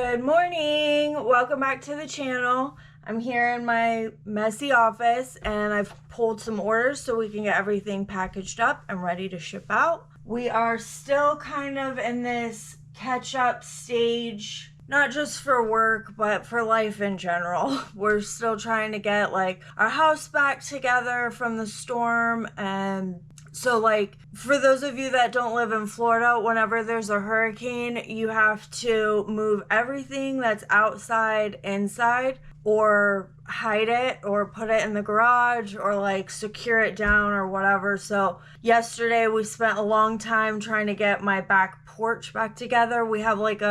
Good morning. Welcome back to the channel. I'm here in my messy office and I've pulled some orders so we can get everything packaged up and ready to ship out. We are still kind of in this catch-up stage, not just for work, but for life in general. We're still trying to get like our house back together from the storm, and so like for those of you that don't live in Florida, whenever there's a hurricane, you have to move everything that's outside inside, or hide it or put it in the garage or like secure it down or whatever. So yesterday we spent a long time trying to get my back porch back together. We have like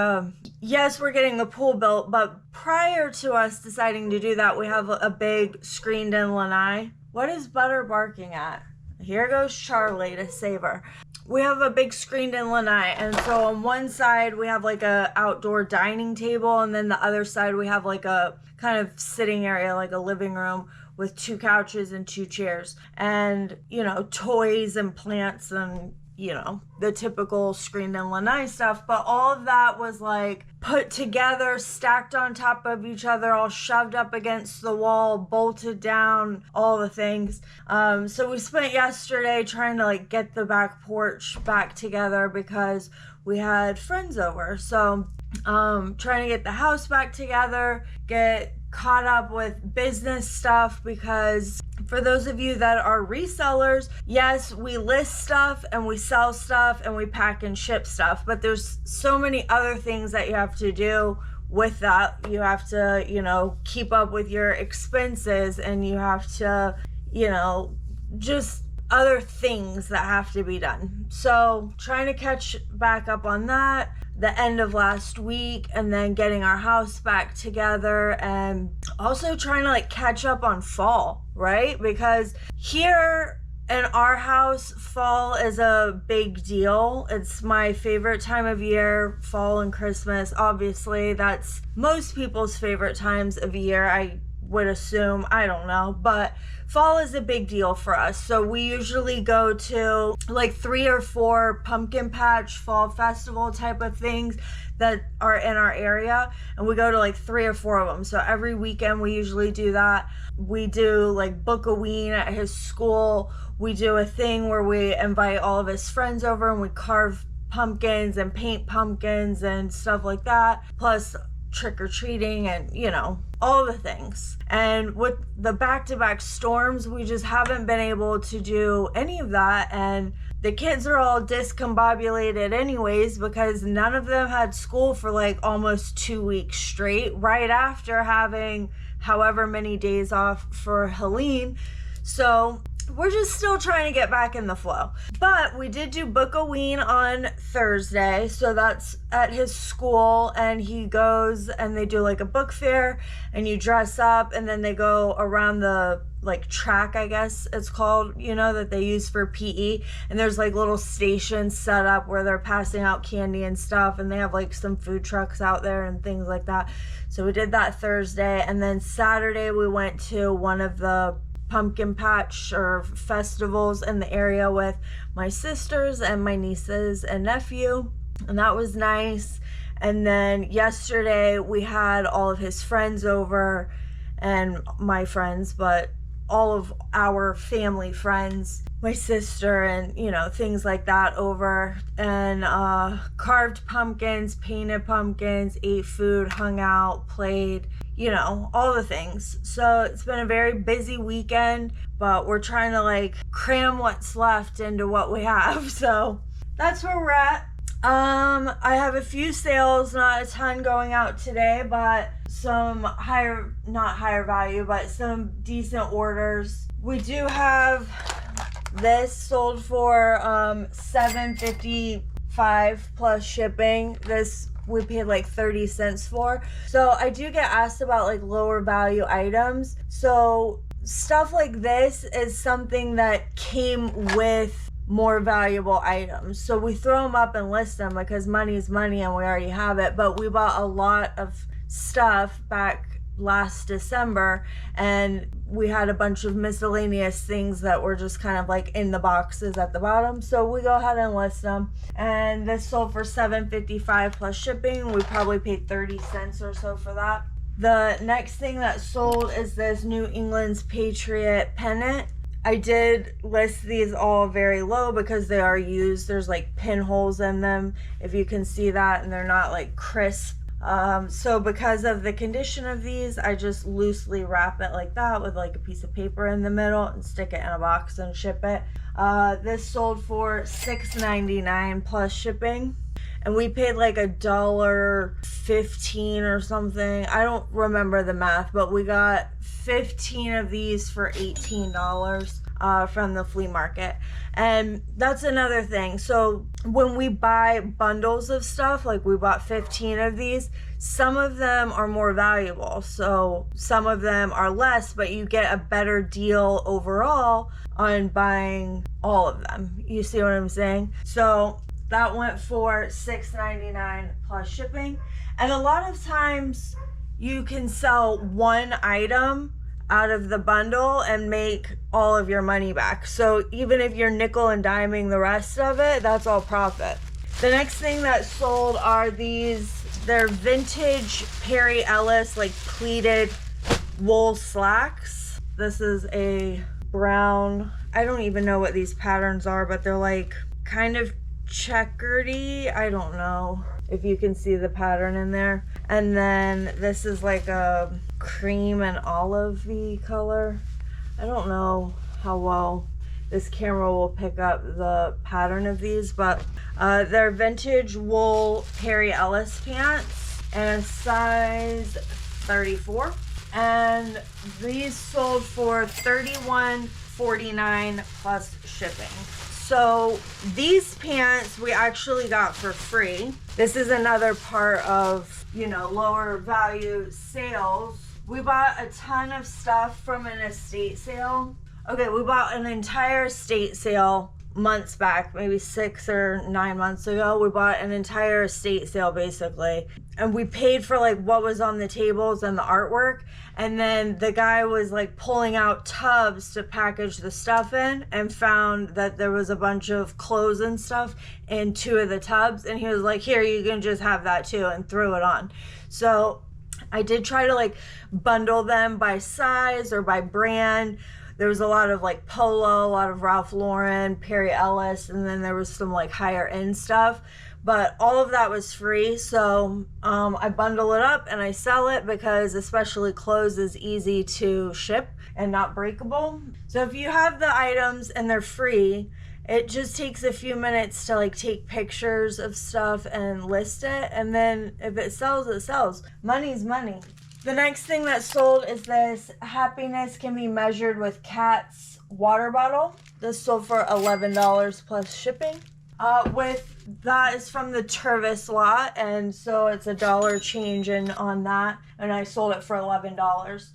yes, we're getting the pool built, but prior to us deciding to do that, we have a big screened in lanai. What is Butter barking at? Here goes Charlie to save her. We have a big screened in lanai, and so on one side we have like a outdoor dining table, and then the other side we have like a kind of sitting area, like a living room with 2 couches and 2 chairs, and you know, toys and plants and you know, the typical screened in lanai stuff. But all of that was like put together, stacked on top of each other, all shoved up against the wall, bolted down, all the things. So we spent yesterday trying to like get the back porch back together because we had friends over. So trying to get the house back together, get caught up with business stuff, because for those of you that are resellers, yes, we list stuff and we sell stuff and we pack and ship stuff, but there's so many other things that you have to do with that. You have to, you know, keep up with your expenses, and you have to, you know, just other things that have to be done. So trying to catch back up on that the end of last week, and then getting our house back together, and also trying to like catch up on fall, right? Because here in our house, fall is a big deal. It's my favorite time of year, fall and Christmas. Obviously, that's most people's favorite times of year, I would assume. I don't know, but fall is a big deal for us. So we usually go to like 3 or 4 pumpkin patch fall festival type of things that are in our area, and we go to like 3 or 4 of them. So every weekend we usually do that. We do like book a ween at his school. We do a thing where we invite all of his friends over and we carve pumpkins and paint pumpkins and stuff like that, plus trick-or-treating and you know, all the things. And with the back-to-back storms, we just haven't been able to do any of that, and the kids are all discombobulated anyways because none of them had school for like almost 2 weeks straight, right after having however many days off for Helene. So we're just still trying to get back in the flow. But we did do book a ween on Thursday, so that's at his school, and he goes and they do like a book fair, and you dress up, and then they go around the like track, I guess it's called, you know, that they use for PE, and there's like little stations set up where they're passing out candy and stuff, and they have like some food trucks out there and things like that. So we did that Thursday, and then Saturday we went to one of the pumpkin patch or festivals in the area with my sisters and my nieces and nephew, and that was nice. And then yesterday we had all of his friends over, and my friends, but all of our family friends, my sister and you know, things like that over, and carved pumpkins, painted pumpkins, ate food, hung out, played, you know, all the things. So it's been a very busy weekend, but we're trying to like cram what's left into what we have. So that's where we're at. I have a few sales, not a ton going out today, but some not higher value, but some decent orders. We do have this sold for $7.55 plus shipping. This we paid like 30 cents for. So I do get asked about like lower value items. So stuff like this is something that came with more valuable items. So we throw them up and list them because money is money and we already have it. But we bought a lot of stuff back last December, and we had a bunch of miscellaneous things that were just kind of like in the boxes at the bottom, so we go ahead and list them. And this sold for $7.55 plus shipping. We probably paid 30 cents or so for that. The next thing that sold is this New England's Patriot Penet. I did list these all very low because they are used. There's like pinholes in them, if you can see that, and they're not like crisp. So because of the condition of these, I just loosely wrap it like that with like a piece of paper in the middle and stick it in a box and ship it. This sold for $6.99 plus shipping, and we paid like $1.15 or something. I don't remember the math, but we got 15 of these for $18 from the flea market. And that's another thing. So when we buy bundles of stuff, like we bought 15 of these, some of them are more valuable, so some of them are less, but you get a better deal overall on buying all of them. You see what I'm saying? So that went for $6.99 plus shipping. And a lot of times you can sell one item out of the bundle and make all of your money back. So even if you're nickel and diming the rest of it, that's all profit. The next thing that sold are these, they're vintage Perry Ellis, like pleated wool slacks. This is a brown, I don't even know what these patterns are, but they're like kind of checkered-y. I don't know if you can see the pattern in there. And then this is like a cream and olive-y color. I don't know how well this camera will pick up the pattern of these, but they're vintage wool Perry Ellis pants and a size 34. And these sold for $31.49 plus shipping. So these pants we actually got for free. This is another part of, you know, lower value sales. We bought a ton of stuff from an estate sale. Okay, we bought an entire estate sale months back, maybe 6 or 9 months ago. We bought an entire estate sale basically, and we paid for like what was on the tables and the artwork, and then the guy was like pulling out tubs to package the stuff in and found that there was a bunch of clothes and stuff in 2 of the tubs, and he was like, here, you can just have that too, and threw it on. So I did try to like bundle them by size or by brand. There was a lot of like Polo, a lot of Ralph Lauren, Perry Ellis, and then there was some like higher end stuff. But all of that was free, so I bundle it up and I sell it because especially clothes is easy to ship and not breakable. So if you have the items and they're free, it just takes a few minutes to like take pictures of stuff and list it, and then if it sells, it sells. Money's money. The next thing that sold is this Happiness Can Be Measured with Cats water bottle. This sold for $11 plus shipping. That is from the Tervis lot, and so it's $1 change in on that, and I sold it for $11.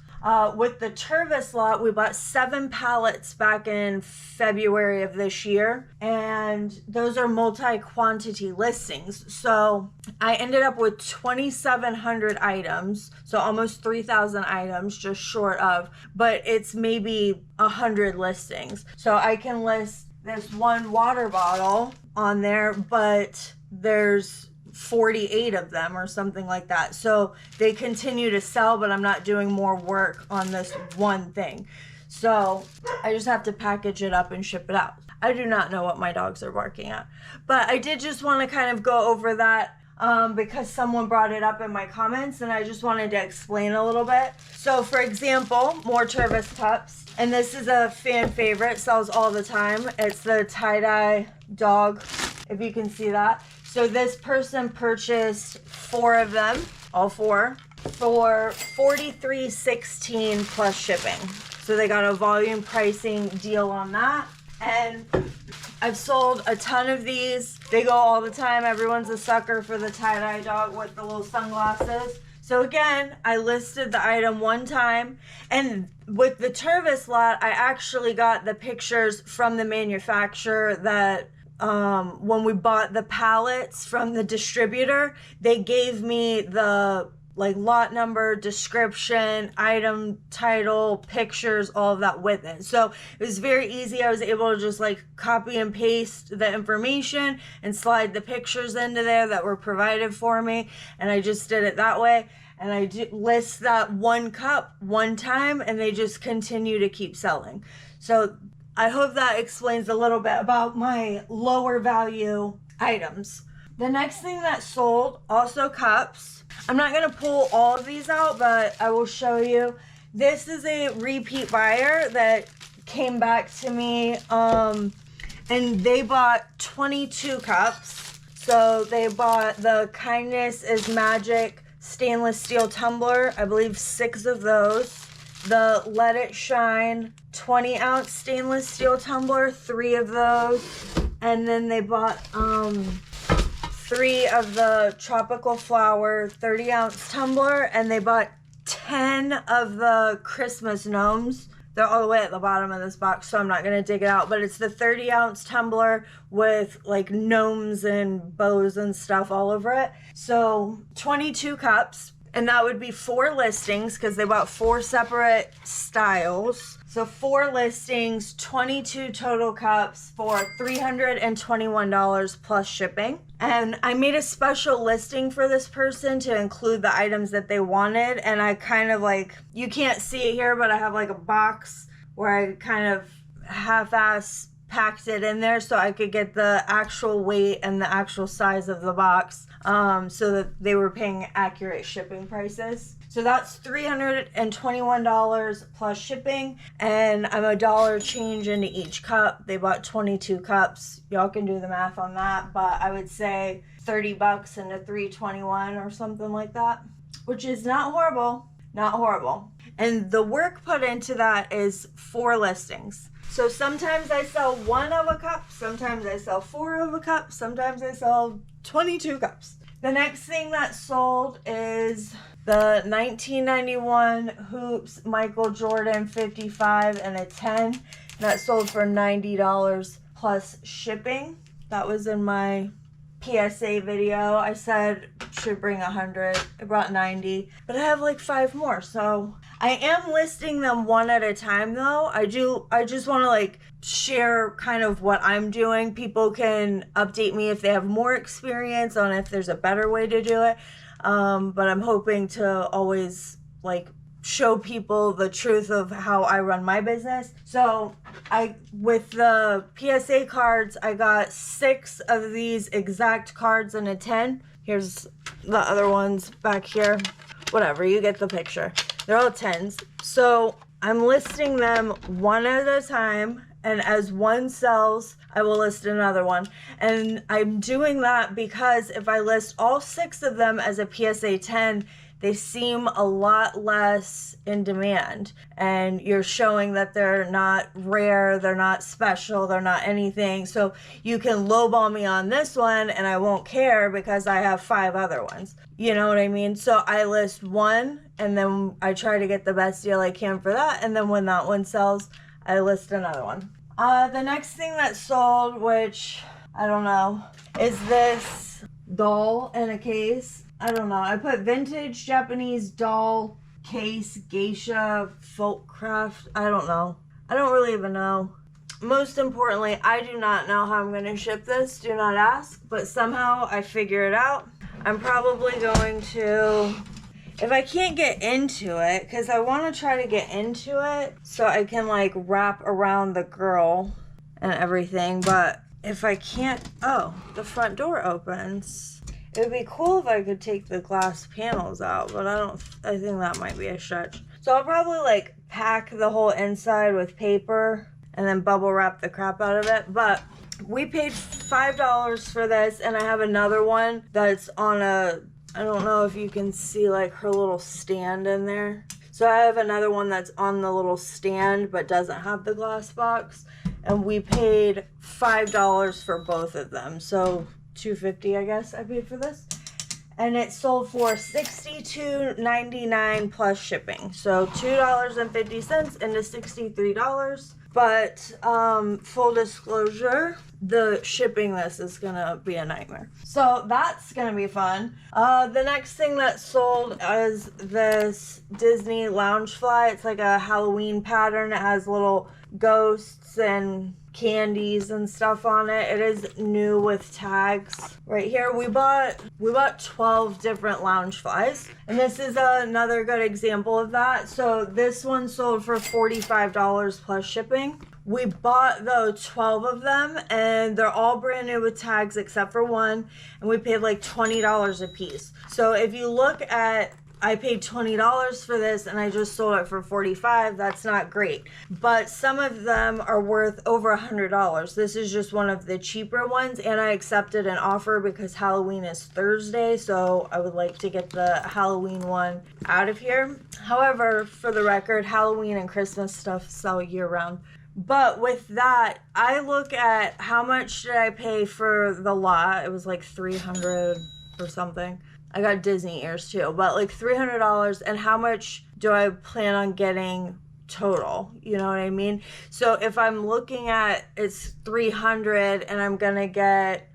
With the Tervis lot, we bought 7 pallets back in February of this year, and those are multi-quantity listings. So I ended up with 2,700 items, so almost 3,000 items, just short of, but it's maybe 100 listings. So I can list this one water bottle on there, but there's 48 of them or something like that. So they continue to sell, but I'm not doing more work on this one thing. So I just have to package it up and ship it out. I do not know what my dogs are barking at, but I did just want to kind of go over that because someone brought it up in my comments, and I just wanted to explain a little bit. So for example, more Tervis cups, and this is a fan favorite, sells all the time. It's the tie-dye dog, if you can see that. So this person purchased 4 of them, all 4, for $43.16 plus shipping. So they got a volume pricing deal on that. And I've sold a ton of these. They go all the time. Everyone's a sucker for the tie-dye dog with the little sunglasses. So again, I listed the item one time, and with the Tervis lot, I actually got the pictures from the manufacturer that when we bought the pallets from the distributor, they gave me the like lot number, description, item title, pictures, all of that with it. So it was very easy. I was able to just like copy and paste the information and slide the pictures into there that were provided for me. And I just did it that way. And I list that one cup one time, and they just continue to keep selling. So I hope that explains a little bit about my lower value items. The next thing that sold, also cups. I'm not going to pull all of these out, but I will show you. This is a repeat buyer that came back to me, and they bought 22 cups. So they bought the Kindness is Magic stainless steel tumbler, I believe 6 of those. The Let It Shine 20 ounce stainless steel tumbler, 3 of those. And then they bought 3 of the Tropical Flower 30 ounce tumbler, and they bought 10 of the Christmas gnomes. They're all the way at the bottom of this box, so I'm not going to dig it out. But it's the 30 ounce tumbler with like gnomes and bows and stuff all over it. So 22 cups. And that would be 4 listings because they bought 4 separate styles. So 4 listings, 22 total cups for $321 plus shipping. And I made a special listing for this person to include the items that they wanted. And I kind of like, you can't see it here, but I have like a box where I kind of half-ass packed it in there so I could get the actual weight and the actual size of the box, so that they were paying accurate shipping prices. So that's $321 plus shipping, and I'm $1 change into each cup. They bought 22 cups. Y'all can do the math on that, but I would say $30 into $321 or something like that, which is not horrible. Not horrible. And the work put into that is 4 listings. So sometimes I sell 1 of a cup, sometimes I sell 4 of a cup, sometimes I sell 22 cups. The next thing that sold is the 1991 Hoops Michael Jordan 55 and a 10. That sold for $90 plus shipping. That was in my PSA video. I said should bring 100. I brought 90, but I have like 5 more. So I am listing them one at a time though. I just want to like share kind of what I'm doing. People can update me if they have more experience on if there's a better way to do it. But I'm hoping to always like show people the truth of how I run my business. So with the PSA cards, I got 6 of these exact cards in a 10. Here's the other ones back here. Whatever, you get the picture. They're all 10s. So I'm listing them one at a time, and as one sells, I will list another one. And I'm doing that because if I list all 6 of them as a PSA 10, they seem a lot less in demand, and you're showing that they're not rare, they're not special, they're not anything. So you can lowball me on this one and I won't care because I have 5 other ones. You know what I mean? So I list one and then I try to get the best deal I can for that, and then when that one sells, I list another one. The next thing that sold, which I don't know, is this doll in a case. I don't know. I put vintage Japanese doll case geisha folk craft. I don't know. I don't really even know. Most importantly, I do not know how I'm going to ship this. Do not ask. But somehow I figure it out. I'm probably going to, if I can't get into it, because I want to try to get into it so I can like wrap around the girl and everything. But if I can't, oh, the front door opens. It would be cool if I could take the glass panels out, but I think that might be a stretch. So I'll probably like pack the whole inside with paper and then bubble wrap the crap out of it. But we paid $5 for this, and I have another one that's on a, I don't know if you can see like her little stand in there. So I have another one that's on the little stand but doesn't have the glass box, and we paid $5 for both of them. So $2.50 I guess I paid for this, and it sold for $62.99 plus shipping. So $2.50 into $63. But full disclosure, the shipping this is gonna be a nightmare. So that's gonna be fun. The next thing that sold is this Disney Loungefly. It's like a Halloween pattern. It has little ghosts and candies and stuff on it. It is new with tags. Right here we bought 12 different Loungeflies, and this is another good example of that. So this one sold for $45 plus shipping. We bought though 12 of them, and they're all brand new with tags except for one, and we paid like $20 a piece. So if you look at, I paid $20 for this and I just sold it for $45. That's not great. But some of them are worth over $100. This is just one of the cheaper ones, and I accepted an offer because Halloween is Thursday, so I would like to get the Halloween one out of here. However, for the record, Halloween and Christmas stuff sell year round. But with that, I look at how much did I pay for the lot. It was like $300 or something. I got Disney ears too, but like $300, and how much do I plan on getting total? You know what I mean? So if I'm looking at it's $300 and I'm gonna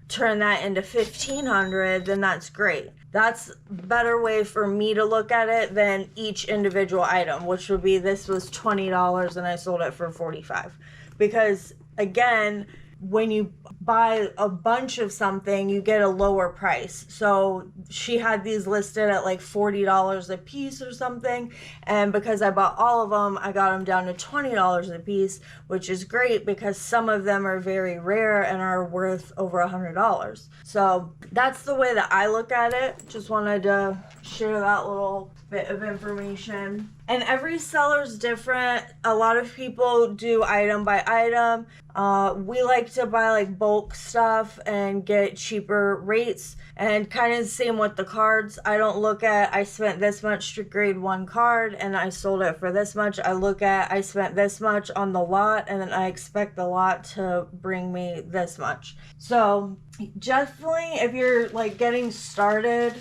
turn that into $1,500, then that's great. That's a better way for me to look at it than each individual item, which would be this was $20 and I sold it for $45. Because again, when you buy a bunch of something, you get a lower price. So she had these listed at like $40 a piece or something, and because I bought all of them, I got them down to $20 a piece, which is great because some of them are very rare and are worth over $100. So that's the way that I look at it. Just wanted to share that little bit of information. And every seller's different. A lot of people do item by item. We like to buy like bulk stuff and get cheaper rates, and kind of the same with the cards. I don't look at I spent this much to grade one card and I sold it for this much. I look at I spent this much on the lot and then I expect the lot to bring me this much. So definitely if you're like getting started,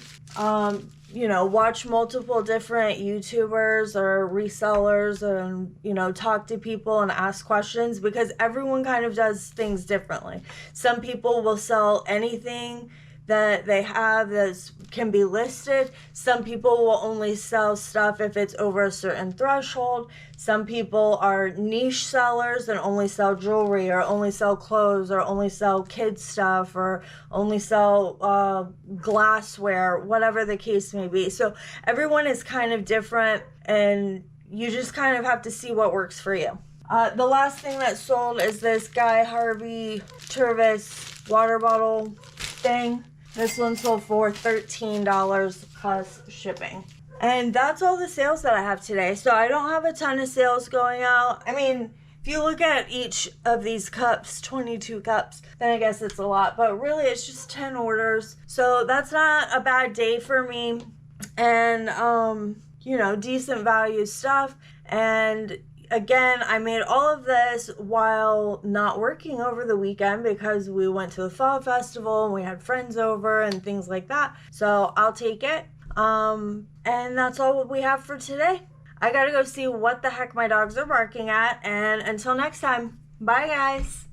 you know, watch multiple different YouTubers or resellers and, you know, talk to people and ask questions, because everyone kind of does things differently. Some people will sell anything that they have that can be listed. Some people will only sell stuff if it's over a certain threshold. Some people are niche sellers and only sell jewelry, or only sell clothes, or only sell kids stuff, or only sell glassware, whatever the case may be. So everyone is kind of different, and you just kind of have to see what works for you. The last thing that sold is this Guy Harvey Tervis water bottle thing. This one sold for $13 plus shipping. And that's all the sales that I have today. So I don't have a ton of sales going out. I mean, if you look at each of these cups, 22 cups, then I guess it's a lot. But really, it's just 10 orders. So that's not a bad day for me. And, you know, decent value stuff. And again, I made all of this while not working over the weekend because we went to the fall festival and we had friends over and things like that. So I'll take it. And that's all we have for today. I gotta go see what the heck my dogs are barking at. And until next time, bye guys.